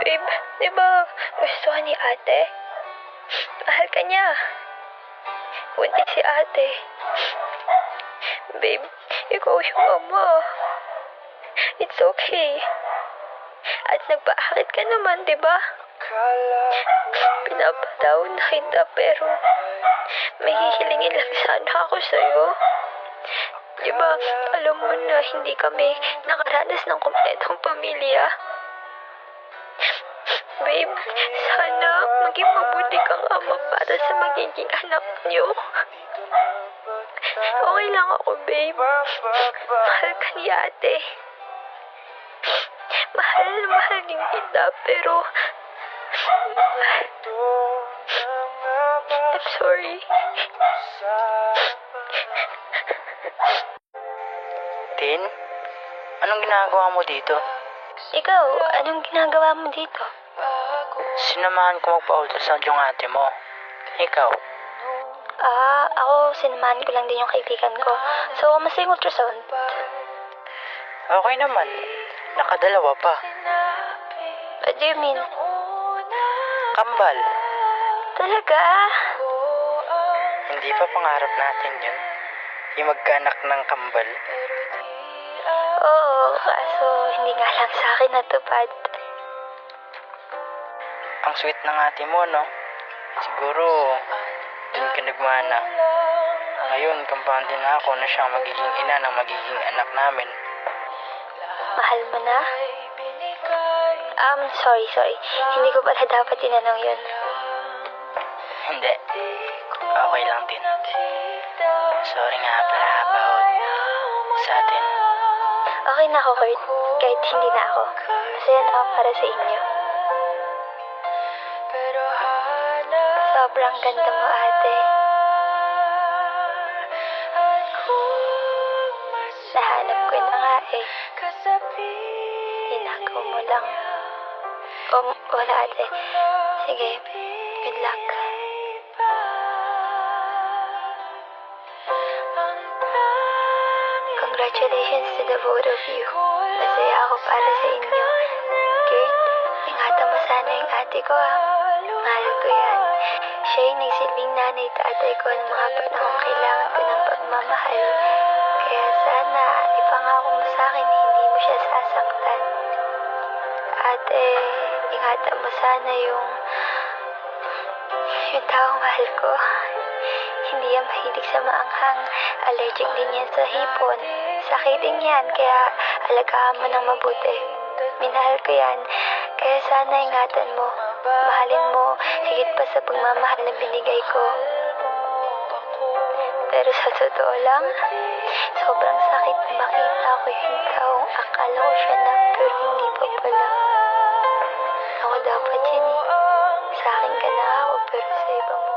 Babe, di ba gusto ka ni ate? Mahal ka niya. Buntis si ate. Babe, ikaw yung ama. It's okay. At nagpaakit ka naman, di ba? Pinapatawad na kita pero may hihilingin lang sana ako sa'yo. Di ba, alam mo na hindi kami nakaranas ng kompletong pamilya? Babe, sana maging mabuti kang ama para sa magiging anak niyo. Okay lang ako, babe. Mahal ka ni ate. Mahal din kita, pero I'm sorry. Tin, anong ginagawa mo dito? Ikaw, anong ginagawa mo dito? Sinamahan ko magpa-ultrasound yung ate mo. Ikaw? Ako, sinamahan ko lang din yung kaibigan ko. So, kamusta yung ultrasound? Okay naman. Nakadalawa pa. What do you mean? Kambal. Talaga? Hindi pa pangarap natin yun. Yung magkaanak ng kambal. Oo, kaso hindi nga lang sa akin natupad. Ang sweet ng ate mo, no? Siguro, dun ka nagmana. Ngayon, kampante na ako na siyang magiging ina ng magiging anak namin. Mahal mo na? Sorry. Hindi ko pala dapat tinanong yun. Hindi. Okay lang din. Sorry nga pala about sa atin. Okay na ako, Kurt. Kahit hindi na ako. Masaya na ako para sa inyo. Sobrang ganda mo, ate. Nahanap ko na nga eh. Tinakaw mo lang. Wala, ate. Sige, good luck. Congratulations to the both of you. Masaya ako para sa inyo. Kurt, ingatan mo sana yung ate ko, ha? Mahal ko yan. Siya yung nagsilbing nanay tatay ko ng mga panahong kailangan ko ng pagmamahal. Kaya sana, ipangako mo sa akin, hindi mo siya sasaktan. Ate, ingatan mo sana yung taong mahal ko. Hindi yan mahilig sa maanghang. Allergic din yan sa hipon. Sakit din yan, kaya alagaan mo ng mabuti. Minahal ko yan, kaya sana ingatan mo. Mahalin mo higit pa sa pagmamahal na binigay ko. Pero sa totoo lang, sobrang sakit na makita ko yung taong akala ko siya na pero hindi pa pala. Ako dapat yan eh. Sa akin ka na ako pero sa iba mo.